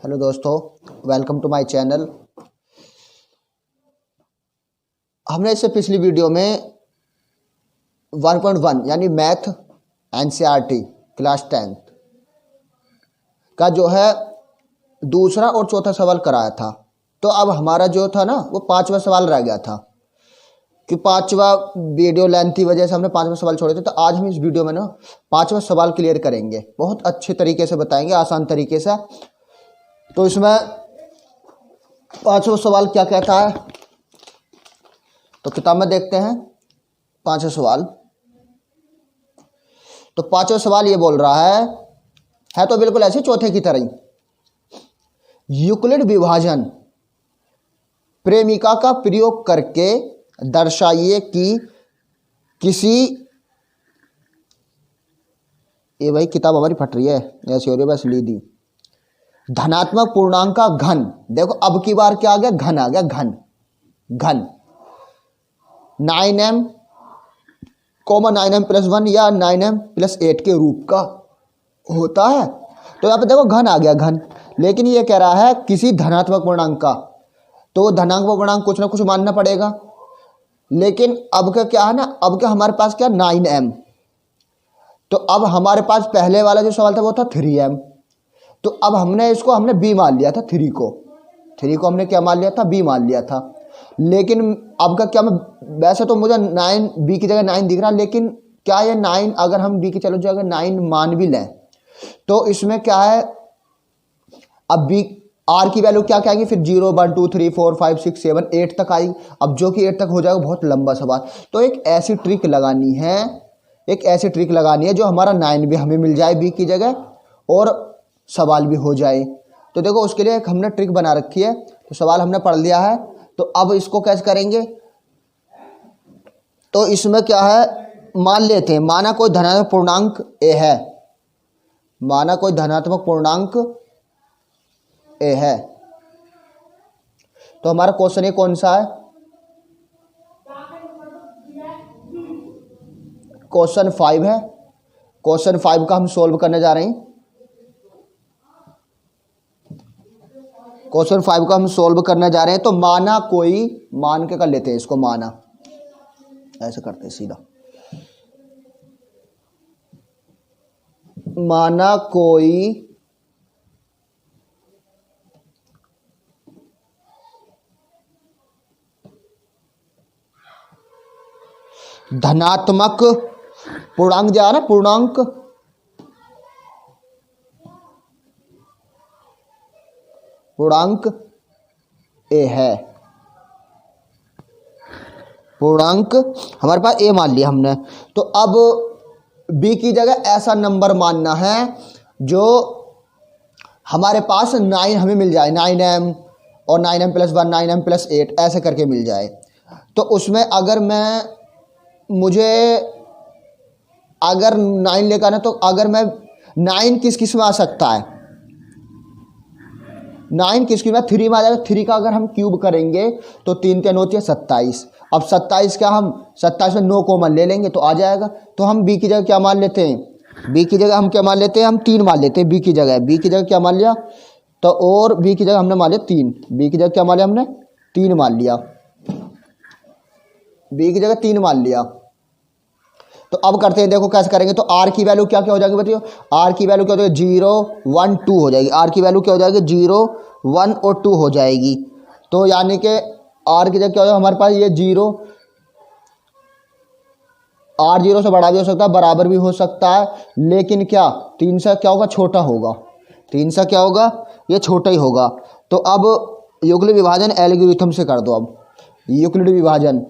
Hello दोस्तों, welcome to my channel. हमने इससे पिछली वीडियो में 1.1 यानी मैथ एनसीईआरटी क्लास 10 का जो है दूसरा और चौथा सवाल कराया था। तो अब हमारा जो था ना वो पांचवा सवाल रह गया था कि पांचवा वीडियो लेंथ की वजह से हमने पांचवा सवाल छोड़े थे। तो आज हम इस वीडियो में ना पांचवा सवाल क्लियर करेंगे, बहुत अच्छे तरीके से बताएंगे, आसान तरीके से। तो इसमें पांचवा सवाल क्या कहता है, तो किताब में देखते हैं पांचवा सवाल। तो पांचवा सवाल ये बोल रहा है तो बिल्कुल ऐसे चौथे की तरह ही। यूक्लिड विभाजन प्रेमिका का प्रयोग करके दर्शाइए कि किसी, ये भाई किताब हमारी फट रही है, ऐसी हो रही है, बस ली दी। धनात्मक पूर्णांक का घन, देखो अब की बार क्या आ गया, घन आ गया, घन घन 9m, 9m + 1 या 9m + 8 के रूप का होता है। तो यहाँ पे देखो घन आ गया, घन। लेकिन ये कह रहा है किसी धनात्मक पूर्णांक का, तो धनात्मक पूर्णांक कुछ ना कुछ मानना पड़ेगा। लेकिन अब का क्या है ना, अब का हमारे पास क्या 9m, तो अब हमारे पास पहले वाला जो सवाल था वो था 3m। तो अब हमने b मान लिया था, 3 को हमने क्या मान लिया था, b मान लिया था। लेकिन अब का क्या, मैं वैसे तो मुझे 9 b की जगह 9 दिख रहा, लेकिन क्या ये 9 अगर हम b की चलो जगह 9 मान भी लें तो इसमें क्या है, अब b r की वैल्यू क्या आएगी, फिर 0 1 2 3 4 5 6 7 8 तक आएगी। अब जो कि 8 तक हो जाएगा, बहुत लंबा सवाल। तो एक ऐसी ट्रिक लगानी है, जो हमारा 9 भी हमें मिल जाए b की जगह और सवाल भी हो जाए। तो देखो उसके लिए एक हमने ट्रिक बना रखी है। तो सवाल हमने पढ़ लिया है, तो अब इसको कैसे करेंगे। तो इसमें क्या है, मान लेते हैं, माना कोई धनात्मक पूर्णांक a है, माना कोई धनात्मक पूर्णांक a है। तो हमारा क्वेश्चन ये कौन सा है, क्वेश्चन 5 है। क्वेश्चन 5 का हम सोल्व करने जा रहे हैं। क्वेश्चन 5 का हम सोल्व करने जा रहे हैं। तो माना कोई, मान के कर लेते हैं इसको, माना ऐसे करते हैं सीधा, माना कोई धनात्मक पूर्णांक दिया ना, पूर्णांक a है, पूर्णांक हमारे पास a मान लिया हमने। तो अब b की जगह ऐसा नंबर मानना है जो हमारे पास 9 हमें मिल जाए, 9m और 9m + 1 9m + 8 ऐसे करके मिल जाए। तो उसमें अगर अगर 9 लेकर आना, तो अगर मैं 9 किस में आ सकता है, 9 किसकी में 3 में आ जाएगा। 3 का अगर हम क्यूब करेंगे तो 3 3 होती है 27। अब 27 का हम 27 में 9 कॉमन ले लेंगे तो आ जाएगा। तो हम b की जगह क्या मान लेते हैं, b की जगह हम क्या मान लेते हैं, हम 3 मान लेते हैं b की जगह क्या मान लिया, तो और b की जगह हमने मान लिया 3, b की जगह क्या मान लिया हमने, 3 मान लिया, b की जगह 3 मान लिया। तो अब करते हैं, देखो कैसे करेंगे। तो r की वैल्यू क्या क्या हो जाएगी बताइए, r की वैल्यू क्या हो जाएगी, 0 1 2 हो जाएगी। r की वैल्यू क्या हो जाएगी, 0 1 और 2 हो जाएगी। तो यानी कि r की जगह क्या हो जाएगा हमारे पास, ये 0, r 0 से बड़ा भी हो सकता है, बराबर भी हो सकता है, लेकिन क्या 3 से क्या होगा, छोटा होगा। 3 से क्या होगा, ये छोटा ही होगा। तो अब यूक्लिड विभाजन एल्गोरिथम से कर दो। अब यूक्लिड विभाजन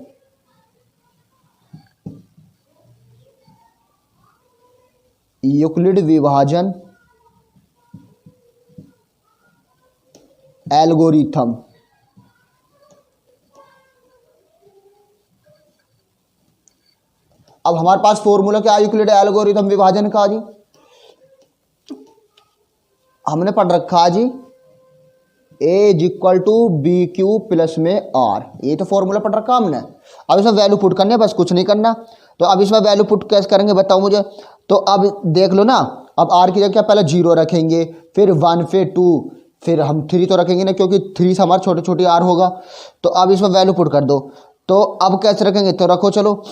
एल्गोरिथम। अब हमारे पास फॉर्मूला क्या है यूक्लिड एल्गोरिथम विभाजन का जी, हमने पढ़ रखा जी a = BQ प्लस में r, ये तो फॉर्मूला पढ़ रखा हमने। अब इसमें वैल्यू पुट करने, बस कुछ नहीं करना। तो अब इसमें वैल्यू पुट कैसे करेंगे बताओ मुझे। तो अब देख लो ना, अब r की जगह क्या, पहले 0 रखेंगे, फिर 1, फिर 2, फिर हम 3 तो रखेंगे ना, क्योंकि 3 से हमारा छोटे छोटे आर होगा। तो अब इसमें वैल्यू पुट कर दो। तो अब कैसे रखेंगे, तो रखो चलो।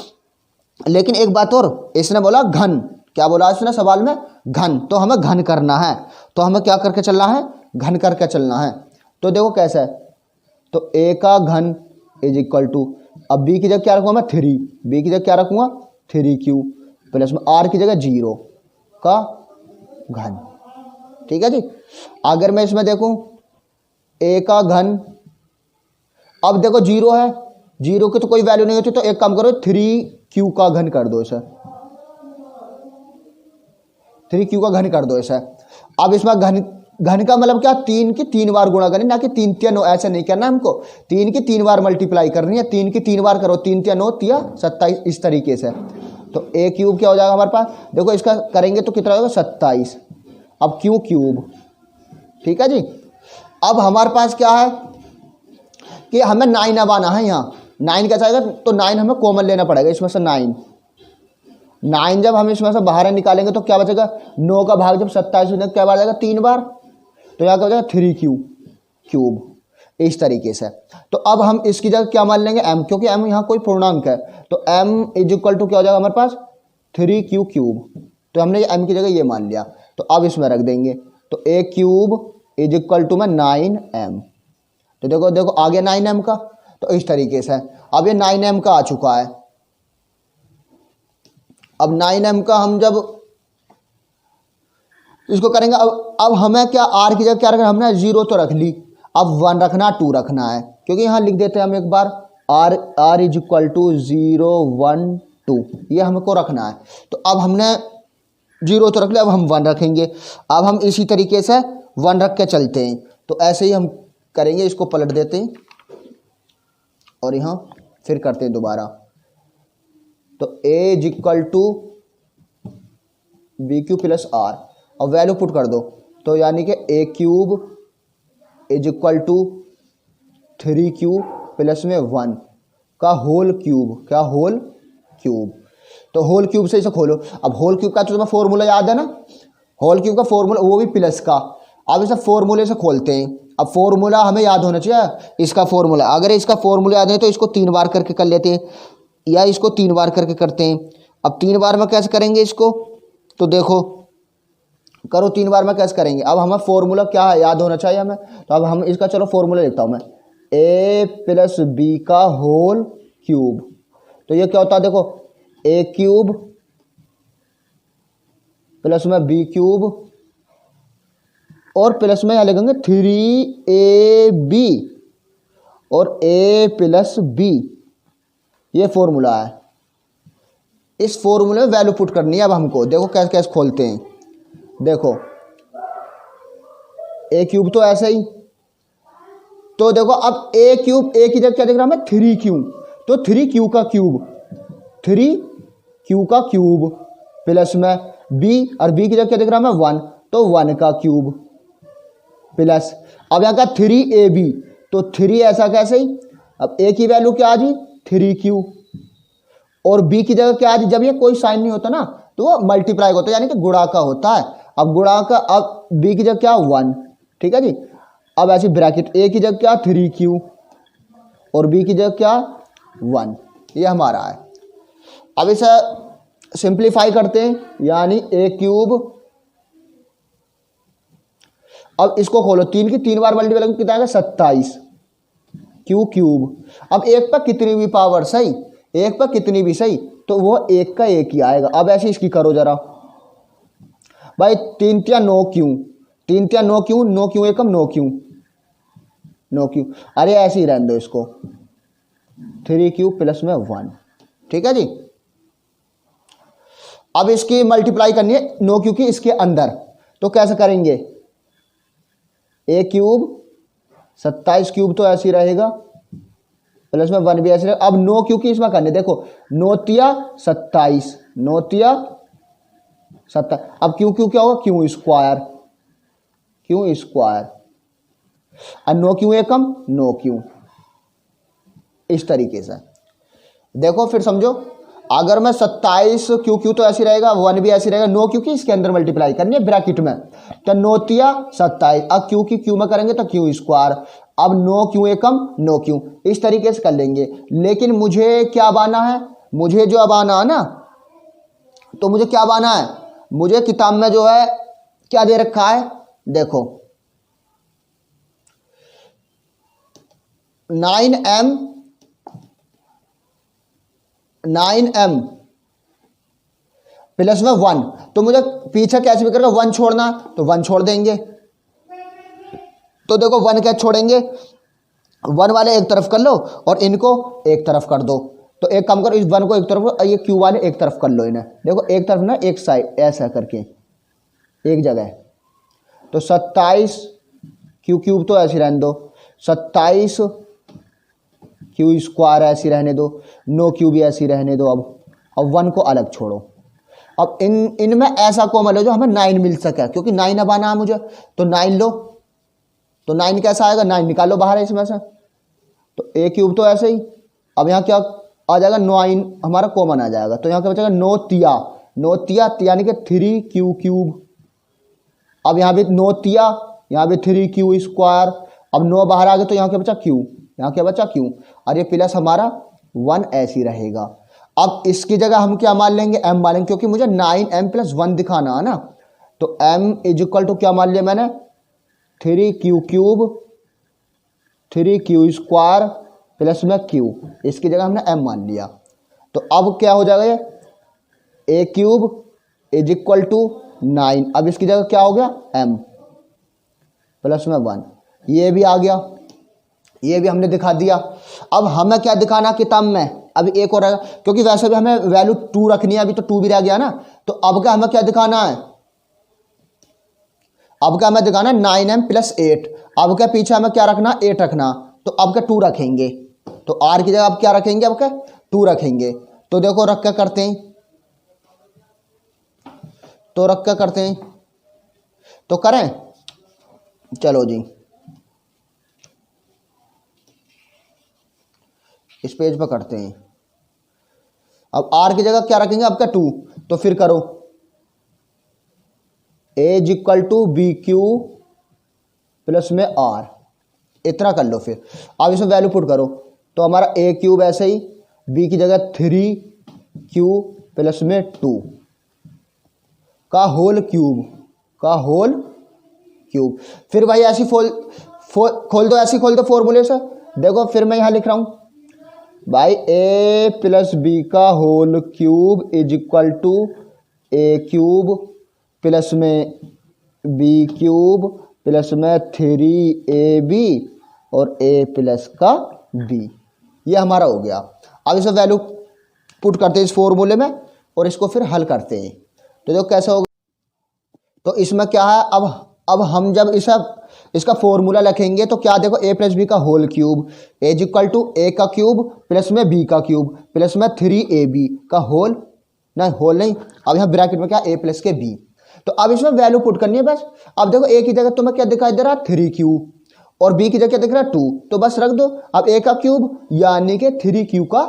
लेकिन एक बात और, इसने बोला घन, क्या बोला इसने सवाल में, घन। तो हमें घन करना है, तो हमें क्या करके चलना है, घन करके चलना है। तो देखो कैसा है, तो a का घन इज इक्वल टू, अब b की जगह क्या रखूंगा मैं, 3, b की जगह क्या रखूंगा 3q प्लस में r की जगह 0 का घन। ठीक है जी। अगर मैं इसमें देखूं a का घन, अब देखो 0 है, 0 की तो कोई वैल्यू नहीं होती, तो एक काम करो 3q का घन कर दो इसे, 3q का घन कर दो इसे। अब इसमें घन का मतलब क्या, 3 की 3 बार गुणा करनी, ना कि 3 तिया 9, ऐसे नहीं करना हमको, 3 की 3 बार मल्टीप्लाई करनी है, 3 की 3 बार करो, 3 तिया 9 तिया 27, इस तरीके से। तो a क्यूब क्या हो जाएगा हमारे पास, देखो इसका करेंगे तो कितना होगा 27, अब q क्यूब। ठीक है जी। अब हमारे पास क्या है कि हमें 9 अब आना है, यहाँ 9 कैसा आएगा, तो 9 हमें कॉमन लेना पड़ेगा इसमें से, 9 जब हम इसमें से बाहर निकालेंगे तो क्या बचेगा, 9 का भाग जब 27 में क्या बार जाएगा, 3 बार, तो यहाँ क्या हो जाएगा 3q क्यूब, इस तरीके से। तो अब हम इसकी जगह क्या मान लेंगे, m, क्योंकि m यहाँ कोई पूर्णांक है, तो m इज इक्वल टू क्या हो जाएगा हमारे पास 3q क्यूब। तो हमने m की जगह ये मान लिया, तो अब इसमें रख देंगे, तो a cube is equal to में 9m। तो देखो देखो आ गया 9m का, तो इस तरीके से अब ये 9m का आ चुका है। अब 9m का हम जब इसको करेंगे, अब हमें क्या r की जगह क्या रखना, हमने 0 तो रख ली, अब 1 रखना, 2 रखना है, क्योंकि यहाँ लिख देते हैं हम एक बार r इज इक्वल टू 0 1 2, ये हमको रखना है। तो अब हमने 0 तो रख लिया, अब हम 1 रखेंगे। अब हम इसी तरीके से 1 रख के चलते हैं, तो ऐसे ही हम करेंगे, इसको पलट देते हैं और यहाँ फिर करते हैं दोबारा। तो a is equal to B Q plus R, और वैल्यू पुट कर दो, तो यानी कि a cube is equal to 3q plus में 1 का होल क्यूब, क्या होल क्यूब। तो होल क्यूब से इसे खोलो, अब होल क्यूब का तो तुम्हें फॉर्मूला याद है ना, होल क्यूब का फॉर्मूला वो भी प्लस का। अब इसे फॉर्मूले से खोलते हैं, अब फॉर्मूला हमें याद होना चाहिए, इसका फॉर्मूला, अगर इसका फॉर्मूला याद है तो इसको 3 बार करके कर लेते हैं, या इसको 3 बार करके करते हैं। अब 3 बार में कैसे करेंगे इसको, तो देखो करो 3 बार में कैसे करेंगे। अब हमें फॉर्मूला क्या है याद होना चाहिए हमें, तो अब हम इसका चलो फॉर्मूला लिखता हूँ मैं, a प्लस बी का होल क्यूब। तो ये क्या होता है, देखो a क्यूब प्लस में बी क्यूब, और प्लस में यहाँ लिखेंगे 3ab और a प्लस बी, ये फॉर्मूला है। इस फॉर्मूले में वैल्यू पुट करनी है अब हमको, देखो कैसे कैसे खोलते हैं। देखो a क्यूब तो ऐसे ही, तो देखो अब a क्यूब, a की जगह क्या दिख रहा है हमें 3q, तो 3q का क्यूब, 3q का क्यूब प्लस में b, और b की जगह क्या दिख रहा है हमें 1, तो 1 का क्यूब प्लस, अब यहाँ का 3ab, तो 3 ऐसा कैसे ही, अब a की वैल्यू क्या आ जी 3q, और b की जगह क्या आ जी, जब ये कोई साइन नहीं होता ना तो वो मल्टीप्लाई होता है, यानी कि गुणा का होता है। अब गुणा का, अब b की जगह क्या 1, ठीक है जी। अब ऐसी ब्रैकेट, a की जगह क्या 3q और b की जगह क्या 1, ये हमारा है। अब इसे सिंप्लीफाई करते हैं, यानी a क्यूब, अब इसको खोलो, 3 की 3 बार मल्टीप्लाई कितना आएगा 27 q क्यूब। अब एक पर कितनी भी पावर सही, एक पर कितनी भी सही, तो वो एक का एक ही आएगा। अब ऐसे इसकी करो जरा भाई, 3 तिया 9 क्यों, 3 तिया 9 क्यों, 9 क्यों एकम 9 क्यों, 9 क्यों, अरे ऐसे ही रहने दो इसको, 3q प्लस में 1, ठीक है जी। अब इसकी मल्टीप्लाई करनी है 9 क्यू की इसके अंदर, तो कैसे करेंगे, a क्यूब 27 क्यूब तो ऐसे ही रहेगा, प्लस में 1 भी ऐसे रहेगा। अब 9 क्यू की इसमें करनी, देखो 9 तिया 27, 9 तिया 27, अब क्यू क्यू क्या होगा क्यू स्क्वायर, क्यू स्क्वायर, और 9 क्यू एकम 9 क्यू, इस तरीके से। देखो फिर समझो, अगर मैं 27 क्यू क्यू तो ऐसे रहेगा, 1 भी ऐसे रहेगा, 9 क्योंकि इसके अंदर मल्टीप्लाई करनी है ब्रैकेट में, तो 9 तिया 27, अब क्यू की क्यू में करेंगे तो क्यू स्क्वायर, अब 9 क्यू एकम 9 क्यू, इस तरीके से कर लेंगे। लेकिन मुझे क्या बाना है, मुझे जो अब आना है ना, तो मुझे क्या बाना है, मुझे किताब में जो है क्या दे रखा है, देखो 9m प्लस में 1, तो मुझे पीछे कैसे भी करके 1 छोड़ना, तो 1 छोड़ देंगे। तो देखो 1 क्या छोड़ेंगे, 1 वाले एक तरफ कर लो और इनको एक तरफ कर दो। तो एक काम करो, इस 1 को एक तरफ, ये क्यू वाले एक तरफ कर लो इन्हें, देखो एक तरफ ना, एक साइड ऐसा करके एक जगह। तो 27 क्यू क्यूब तो ऐसे रहने दो, 27 क्यू स्क्वायर ऐसी रहने दो, 9 क्यू भी ऐसी रहने दो। अब 1 को अलग छोड़ो। अब इनमें ऐसा कॉमन लो जो हमें 9 मिल सके, क्योंकि 9 अब आना है मुझे, तो 9 लो। तो 9 कैसा आएगा, 9 निकालो बाहर है इसमें से, तो ए क्यूब तो ऐसे ही। अब यहाँ क्या आ जाएगा, 9 हमारा कॉमन आ जाएगा, तो यहाँ क्या बचेगा 9 तिया, 9 तिया यानी कि 3 क्यू क्यूब। अब यहाँ भी 9 तिया, यहाँ भी 3 क्यू स्क्वायर। अब 9 बाहर आ गए तो यहाँ क्या बचा क्यू, यहाँ क्या बचा क्यू, और ये प्लस हमारा 1 ऐसी रहेगा। अब इसकी जगह हम क्या मान लेंगे, m मान लेंगे, क्योंकि मुझे 9m + 1 दिखाना है ना। तो m = क्या मान लिया मैंने, 3 Q cube, 3 Q square plus में क्यू, इसकी जगह हमने m मान लिया। तो अब क्या हो जाएगा, ये a क्यूब = 9, अब इसकी जगह क्या हो गया m प्लस में 1, ये भी आ गया, ये भी हमने दिखा दिया। अब हमें क्या दिखाना किताब में, अभी एक और है, क्योंकि वैसे भी हमें वैल्यू 2 रखनी है, अभी तो 2 भी रह गया ना। तो अब क्या हमें क्या दिखाना है, अब क्या हमें दिखाना है 9m + 8। अब क्या पीछे हमें क्या रखना, 8 रखना, तो अब क्या 2 रखेंगे, तो r की जगह अब क्या रखेंगे, अब क्या 2 रखेंगे। तो देखो रख क्या करते हैं, तो रख क्या करते हैं, तो करें, चलो जी इस पेज पर करते हैं। अब r की जगह क्या रखेंगे, अब क्या 2, तो फिर करो a = bq प्लस में r, इतना कर लो। फिर अब इसमें वैल्यू पुट करो, तो हमारा a क्यूब ऐसे ही, b की जगह 3q प्लस में 2 का होल क्यूब। फिर भाई ऐसी खोल दो, ऐसी खोल दो फॉर्मूले से। देखो फिर मैं यहां लिख रहा हूं भाई, a + b का whole cube = a cube plus में b क्यूब प्लस में 3ab और a प्लस का b, ये हमारा हो गया। अब इसे वैल्यू पुट करते हैं इस फॉर्मूले में और इसको फिर हल करते हैं। तो देखो कैसे होगा, तो इसमें क्या है, अब हम जब इसका फॉर्मूला लिखेंगे तो क्या, देखो a + b का होल क्यूब, a = a का क्यूब प्लस में b का क्यूब प्लस में 3ab का होल नहीं, अब यहाँ ब्रैकेट में क्या a + के b। तो अब इसमें वैल्यू पुट करनी है बस। अब देखो a की जगह तुम्हें क्या दिखाई दे रहा है, 3q, और b की जगह क्या दिख रहा है 2, तो बस रख दो। अब a का क्यूब यानी कि 3q का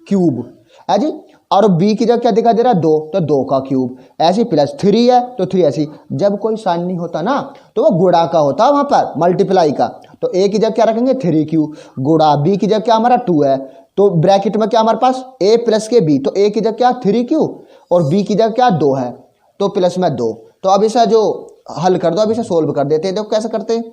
क्यूब है जी, और b की जगह क्या दिखाई दे रहा है 2, तो 2 का क्यूब ऐसे, प्लस 3 है तो 3 ऐसी। जब कोई साइन नहीं होता ना तो वो गुणा का होता है, वहां पर मल्टीप्लाई का। तो a की जगह क्या रखेंगे 3q गुणा b की जगह क्या हमारा 2 है, तो ब्रैकेट में क्या हमारे पास a + के b, तो a की जगह क्या 3q और b की जगह क्या 2 है, तो प्लस में 2। तो अब इसे जो हल कर दो, अब इसे सोल्व कर देते हैं। देखो कैसे करते हैं,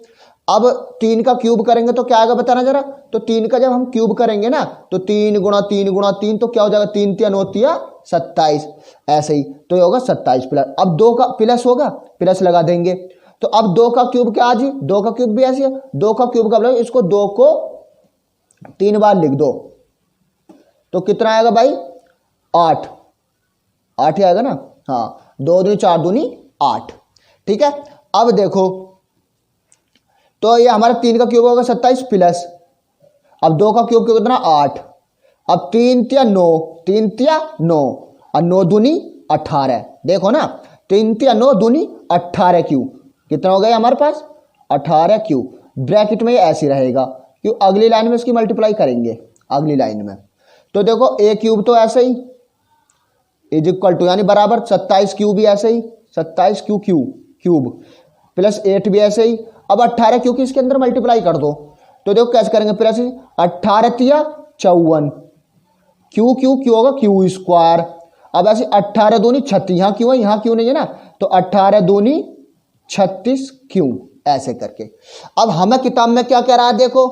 अब 3 का क्यूब करेंगे तो क्या आएगा बताना जरा। तो 3 का जब हम क्यूब करेंगे ना, तो 3 × 3 × 3, तो क्या हो जाएगा, 3 × 9 = 27, ऐसे ही। तो ये होगा 27 प्लस, अब 2 का प्लस होगा, प्लस लगा देंगे। तो अब 2 का क्यूब क्या, आज 2 का क्यूब भी ऐसे है, 2 का क्यूब का मतलब इसको 2 को 3 बार लिख दो, तो कितना आएगा भाई 8 ही आएगा ना, हाँ, 2 दूनी 4 दूनी 8, ठीक है। अब देखो तो ये हमारा 3 का क्यूब होगा 27 प्लस, अब 2 का क्यूब कितना 8, अब 3 × 9, 3 × 9 और 9 दूनी 18, देखो ना 3 × 9 दूनी 18 क्यूब, कितना हो गया हमारे पास 18 क्यूब। ब्रैकेट में ये ऐसे रहेगा, क्यों अगली लाइन में इसकी मल्टीप्लाई करेंगे, अगली लाइन में। तो देखो a क्यूब तो ऐसे ही इज इक्वल टू यानी बराबर 27 क्यू भी ऐसे ही 27 क्यू क्यूब प्लस 8 भी ऐसे ही। अब 18 क्योंकि इसके अंदर मल्टीप्लाई कर दो तो देखो कैसे करेंगे प्लस 18 या 54 क्यू क्यू होगा क्यू स्क्वायर। अब ऐसे 18 दूनी 36 यहाँ क्यों है यहाँ क्यों नहीं है ना तो 18 दूनी 36 क्यू ऐसे करके। अब हमें किताब में क्या कह रहा है देखो,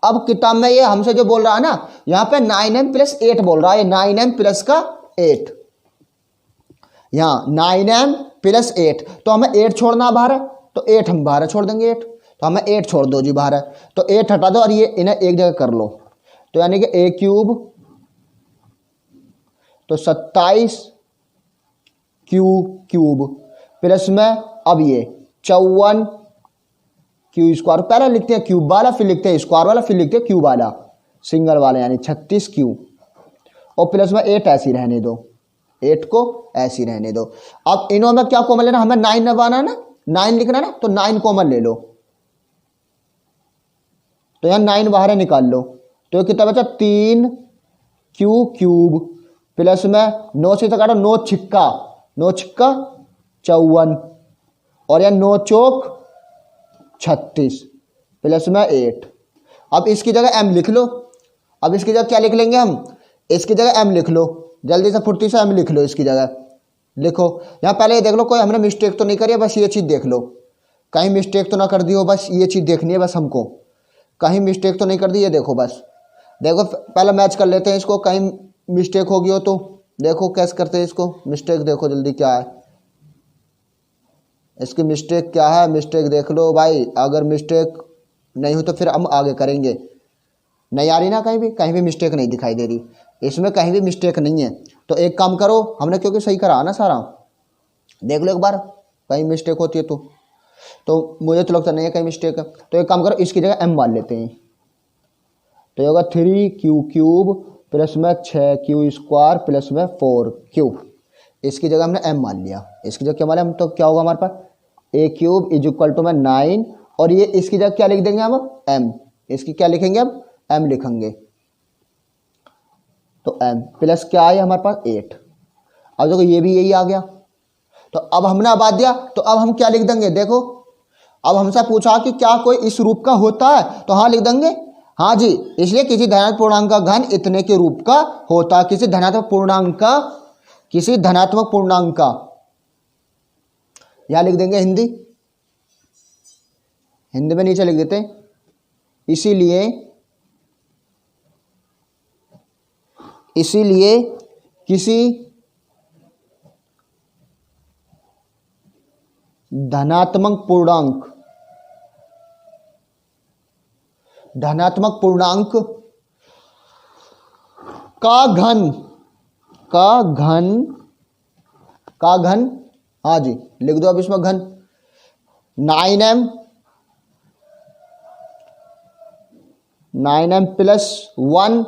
अब किताब में ये हमसे जो बोल रहा है ना यहाँ पे 9m प्लस 8 बोल रहा है 9m प्लस का 8 यहाँ 9m प्लस 8 तो हमें 8 छोड़ना बाहर है तो 8 हम बाहर छोड़ देंगे 8 तो हमें 8 छोड़ दो जी बाहर है तो 8 हटा दो और ये इन्हें एक जगह कर लो तो यानी कि a क्यूब तो 27 क्यू क्यूब प्लस में अब ये 54 क्यू स्क्वायर पहले लिखते हैं क्यूब वाला फिर लिखते हैं स्क्वायर वाला फिर लिखते हैं क्यूब वाला सिंगल वाला यानी 36 क्यू और प्लस में 8 ऐसी रहने दो 8 को ऐसी रहने दो। अब इन्हों में क्या कॉमन लेना हमें 9 लगाना ना 9 लिखना ना तो 9 कॉमन ले लो तो यहाँ 9 बाहर निकाल लो तो ये कितना बचा 3 क्यू क्यूब प्लस में 9 से काटो 9 छिक्का 54 और यह 9 चौक 36 प्लस में 8। अब इसकी जगह m लिख लो। अब इसकी जगह क्या लिख लेंगे हम इसकी जगह m लिख लो जल्दी से फुर्ती से m लिख लो इसकी जगह लिखो। यहाँ पहले ये देख लो कोई हमने मिस्टेक तो नहीं करी है बस ये चीज़ देख लो कहीं मिस्टेक तो ना कर दी हो बस ये चीज़ देखनी है बस हमको कहीं मिस्टेक तो नहीं कर दी ये देखो बस देखो पहले मैच कर लेते हैं इसको कहीं मिस्टेक होगी हो तो देखो कैसे करते हैं इसको मिस्टेक देखो जल्दी क्या है इसकी मिस्टेक क्या है मिस्टेक देख लो भाई अगर मिस्टेक नहीं हो तो फिर हम आगे करेंगे। नहीं आ रही ना कहीं भी मिस्टेक नहीं दिखाई दे रही इसमें कहीं भी मिस्टेक नहीं है तो एक काम करो हमने क्योंकि सही करा ना सारा देख लो एक बार कहीं मिस्टेक होती है तो मुझे तो लगता नहीं है कहीं मिस्टेक है तो एक काम करो इसकी जगह m मान लेते हैं तो ये होगा 3 क्यू क्यूब प्लस में 6 क्यू स्क्वायर प्लस में 4 क्यू इसकी जगह हमने m मान लिया इसकी जगह क्या मान लिया हम तो क्या होगा हमारे पास a cube is equal to में 9 और ये इसकी जगह क्या लिख देंगे हम m इसकी क्या लिखेंगे हम m लिखेंगे तो m प्लस क्या आया हमारे पास 8। अब देखो ये भी यही आ गया तो अब हमने आबाद दिया तो अब हम क्या लिख देंगे देखो अब हमसे पूछा कि क्या कोई इस रूप का होता है तो हाँ लिख देंगे हाँ जी इसलिए किसी धनात्मक पूर्णांक का घन इतने के रूप का होता है किसी धनात्मक पूर्णांक का यहां लिख देंगे हिंदी में नीचे लिख देते इसीलिए किसी धनात्मक पूर्णांक का घन हाँ जी लिख दो अब इसमें घन 9m प्लस 1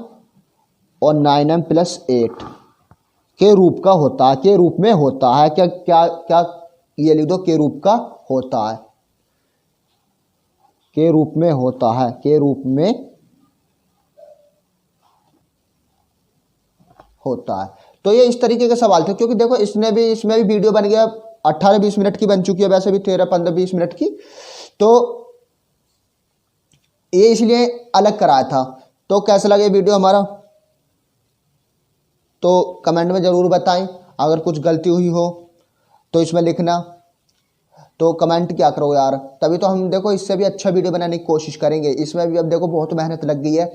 और 9m प्लस 8 के रूप का होता है के रूप में होता है क्या क्या क्या ये लिख दो के रूप का होता है के रूप में होता है के रूप में होता है। तो ये इस तरीके के सवाल थे क्योंकि देखो इसमें भी वीडियो बन गया 18-20 मिनट की बन चुकी है वैसे भी 13-15-20 मिनट की तो ये इसलिए अलग कराया था। तो कैसा लगे वीडियो हमारा तो कमेंट में ज़रूर बताएं अगर कुछ गलती हुई हो तो इसमें लिखना तो कमेंट क्या करो यार तभी तो हम देखो इससे भी अच्छा वीडियो बनाने की कोशिश करेंगे। इसमें भी अब देखो बहुत मेहनत लग गई है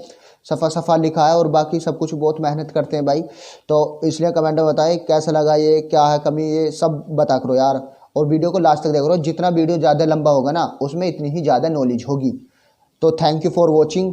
सफ़ा लिखा है और बाकी सब कुछ बहुत मेहनत करते हैं भाई तो इसलिए कमेंट में बताएं कैसा लगा ये क्या है कमी ये सब बता करो यार और वीडियो को लास्ट तक देख करो जितना वीडियो ज़्यादा लंबा होगा ना उसमें इतनी ही ज़्यादा नॉलेज होगी। तो थैंक यू फॉर वॉचिंग।